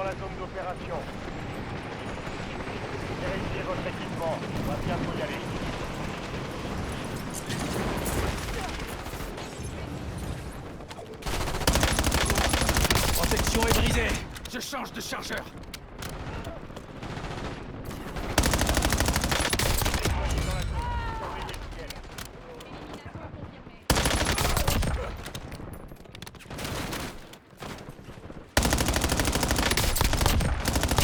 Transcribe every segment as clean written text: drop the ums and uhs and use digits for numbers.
dans la zone d'opération. Vérifiez votre équipement. On va bientôt y aller. Protection est brisée. Je change de chargeur. Déployez dans la zone. Surveillez le ciel.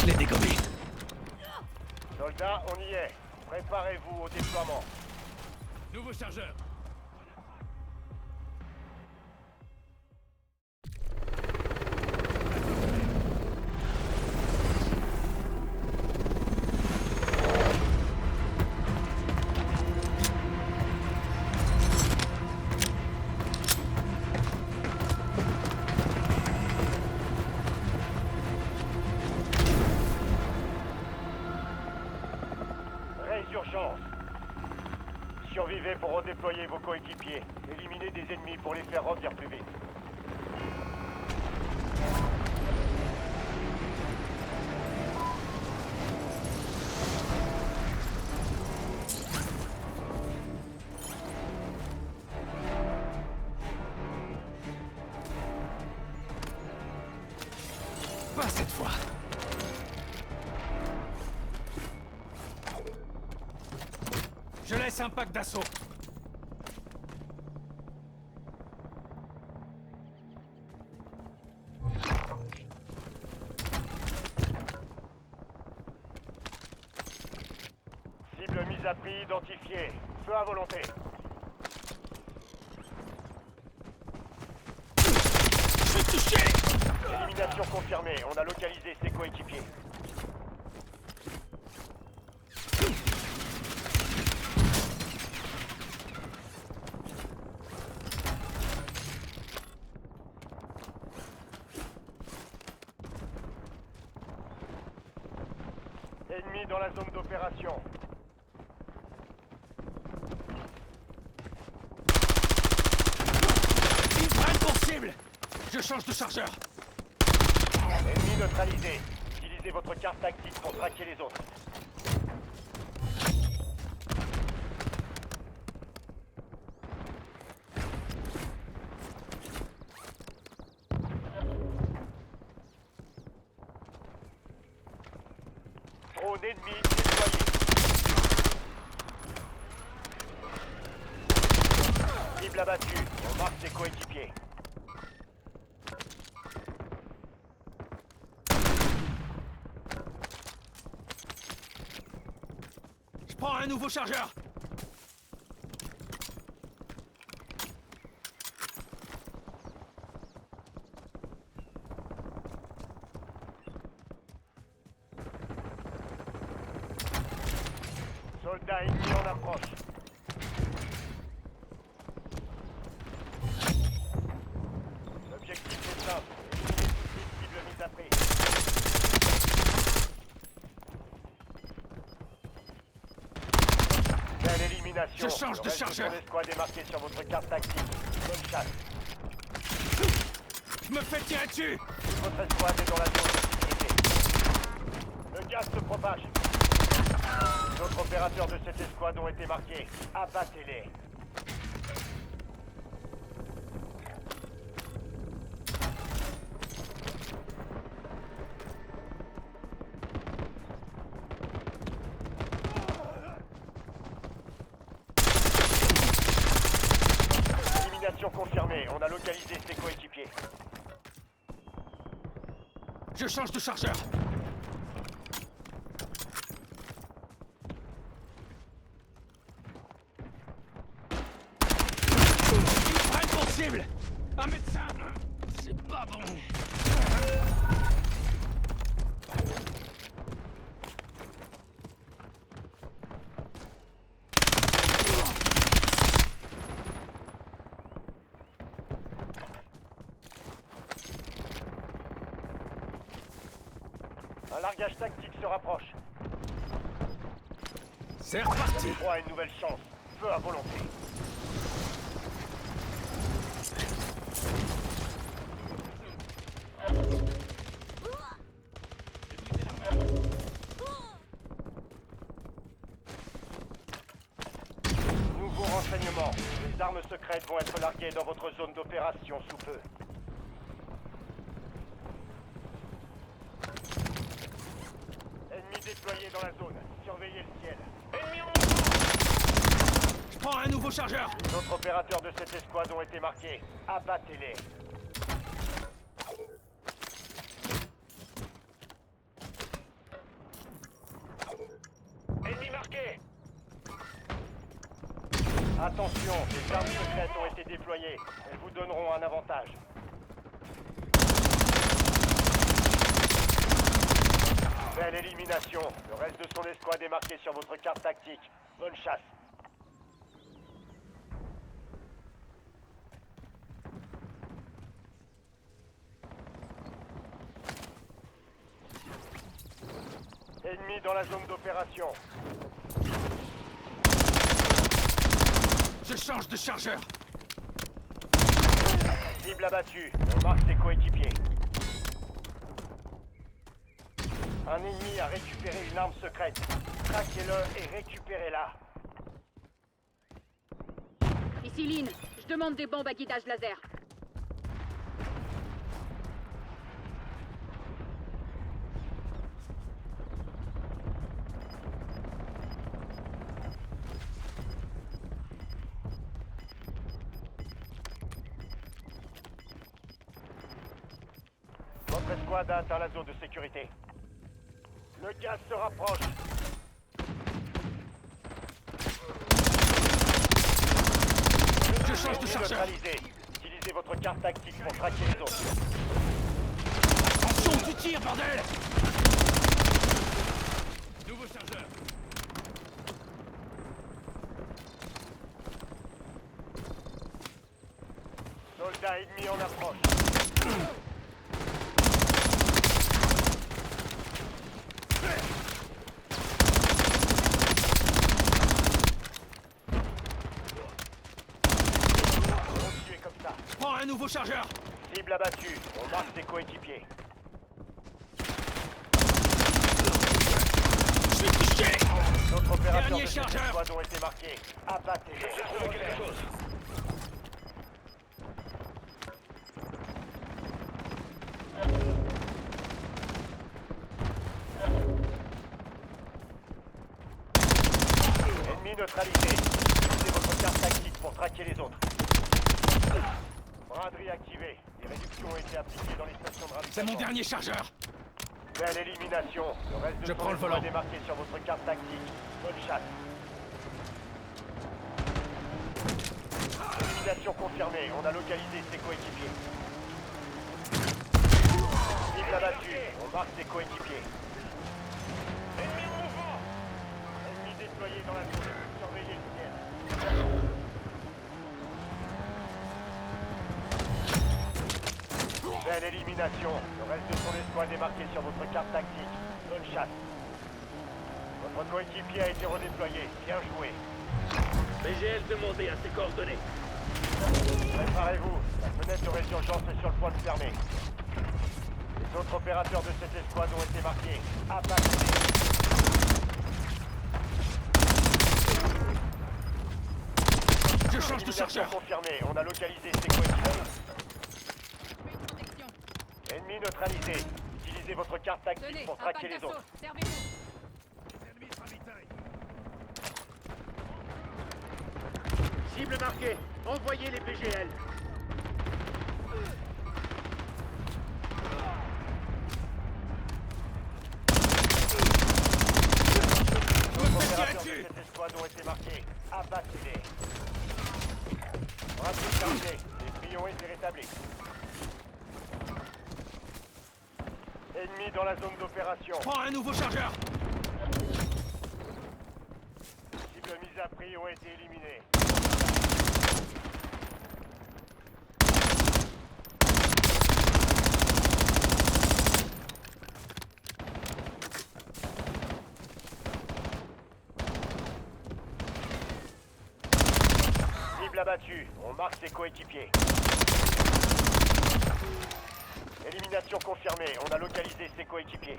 Je l'ai dégommé. Soldats, on y est. Préparez-vous au déploiement. Nouveau chargeur. Urgence. Survivez pour redéployer vos coéquipiers. Éliminez des ennemis pour les faire revenir plus vite. Pas cette fois. Je laisse un pack d'assaut. Cible mise à prix identifiée. Feu à volonté. Je suis touché. Élimination confirmée. On a localisé ses coéquipiers. Ennemi dans la zone d'opération. Une frappe pour cible. Je change de chargeur. Ennemi neutralisé. Utilisez votre carte tactique pour traquer les autres. Drone ennemi déployé. Cible abattue. On marque ses coéquipiers. Je prends un nouveau chargeur. Soldats ennemis en approche. L'objectif est simple. Cible mise à prix. Belle élimination. Je change de chargeur. L'escouade est marquée sur votre carte tactique. Bonne chasse. Je me fais tirer dessus. Votre escouade est dans la zone de sécurité. Le gaz se propage. D'autres opérateurs de cette escouade ont été marqués. Abattez-les. Élimination confirmée. On a localisé ses coéquipiers. Je change de chargeur. Une frappe pour cible. Un médecin. C'est pas bon. Un largage tactique se rapproche. C'est reparti. Droit à une nouvelle chance. Feu à volonté. armes secrètes vont être larguées dans votre zone d'opération sous peu. Ennemis déployés dans la zone. Surveillez le ciel. Ennemis en mouvement! Je prends un nouveau chargeur. Les autres opérateurs de cette escouade ont été marqués. Abattez-les. Ennemi marqué! Attention, les armes secrètes ont été déployées. Elles vous donneront un avantage. Belle élimination. Le reste de son escouade est marqué sur votre carte tactique. Bonne chasse. Ennemi dans la zone d'opération. Je change de chargeur. Cible abattue. On marque ses coéquipiers. Un ennemi a récupéré une arme secrète. Traquez-le et récupérez-la. Ici Lynn, je demande des bombes à guidage laser. Votre escouade a atteint la zone de sécurité. Le gaz se rapproche. Je change de Ennemi chargeur. neutralisé. Utilisez votre carte tactique pour traquer les autres. Attention, tu tires, bordel. Nouveau chargeur. Soldats ennemis en approche. Continuez comme ça. Prends un nouveau chargeur. Cible abattue. On marque ses coéquipiers. Je suis touché. D'autres opérateurs Dernier de cette chargeur. escouade ont été marqués. Abattez-les. Ennemi neutralisé. Utilisez votre carte tactique pour traquer les autres. Braderie activée. Les réductions ont été appliquées dans les stations de ravitaillement. C'est mon dernier chargeur. Belle élimination. Le reste de Je son prends le escouade volant. est marqué sur votre carte tactique. Bonne chasse. Élimination confirmée. On a localisé ses coéquipiers. Cible abattue. On marque ses coéquipiers. Ennemi en mouvement. Ennemi déployé dans la zone. Surveillez le ciel. Belle élimination. Le reste de son escouade est marqué sur votre carte tactique. Bonne chasse. Votre coéquipier a été redéployé. Bien joué. BGL demandé à ses coordonnées. Préparez-vous. La fenêtre de résurgence est sur le point de fermer. Les autres opérateurs de cette escouade ont été marqués. Abattez-les. Je change de Élimination chargeur. confirmée. On a localisé ses coéquipiers. Protection. Ennemi neutralisé. Utilisez votre carte tactique Tenez, pour un pack traquer les d'assaut. autres. Servez-vous. Cible marquée. Envoyez les BGL. D'autres Me faites tirer opérateurs de dessus. cette escouade ont été marqués. Abattez-les. Bracelet chargé. Les priorités rétablies. Ennemi dans la zone d'opération. Prends un nouveau chargeur. Cibles mises à prix ont été éliminées. Cible abattue. On marque ses coéquipiers. Élimination confirmée. On a localisé ses coéquipiers.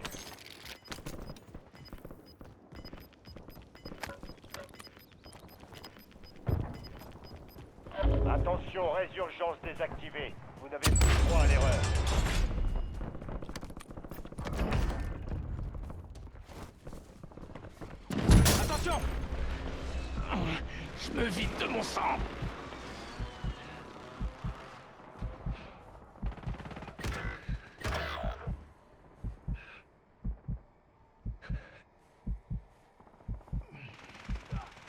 Attention, résurgence désactivée. Vous n'avez plus droit à l'erreur. Attention! Je me vide de mon sang.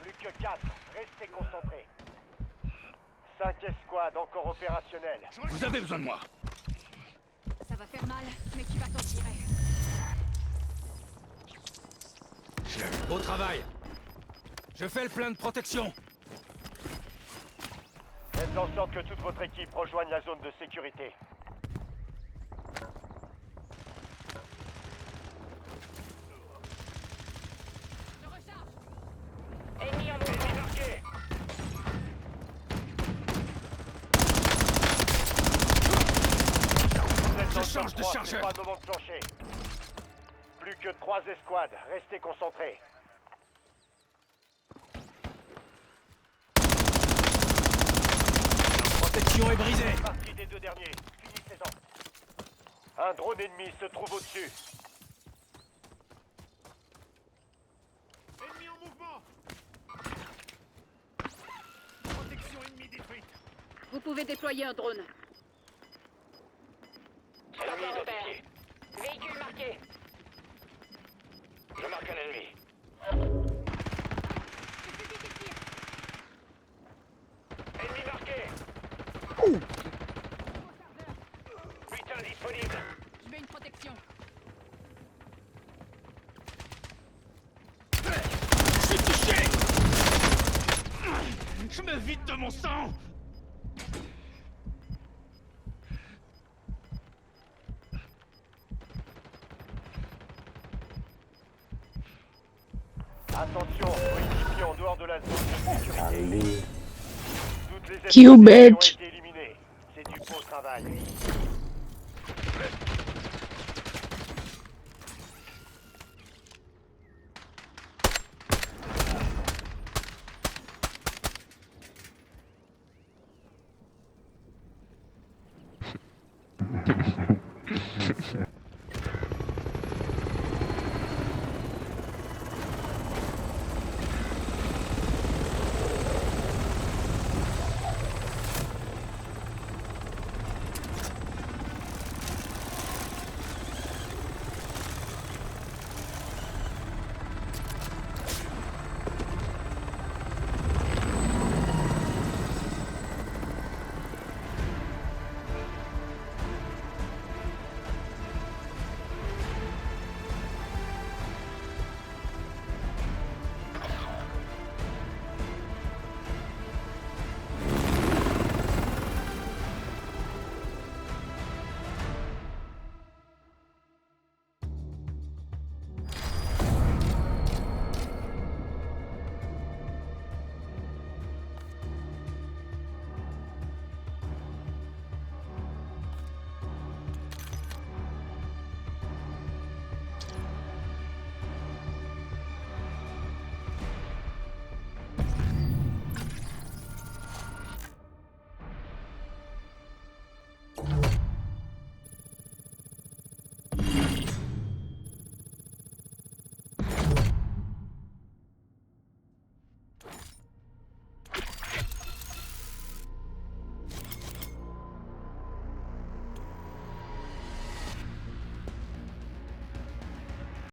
Plus que 4. Restez concentrés. 5 escouades encore opérationnelles. Vous avez besoin de moi. Ça va faire mal, mais tu vas t'en tirer. Au travail. Je fais le plein de protection. Faites en sorte que toute votre équipe rejoigne la zone de sécurité. Je recharge. Ennemi marqué. Vous êtes Je en change zone de 3, chargeur. c'est pas le moment de plancher. Plus que 3 escouades. Restez concentrés. Protection est brisée. Partie des 2 derniers. Finissez-en. Un drone ennemi se trouve au-dessus. Ennemi en mouvement. Protection ennemie détruite. Vous pouvez déployer un drone. Ennemi identifié. Véhicule marqué. Je marque un ennemi. Ennemi marqué. Putain disponible. Je mets une protection. Je suis touché. Je me vide de mon sang. Attention, coéquipiers en dehors de la zone de sécurité. Allez. Toutes les Q, escouades ont bitch. été éliminées. C'est du beau travail.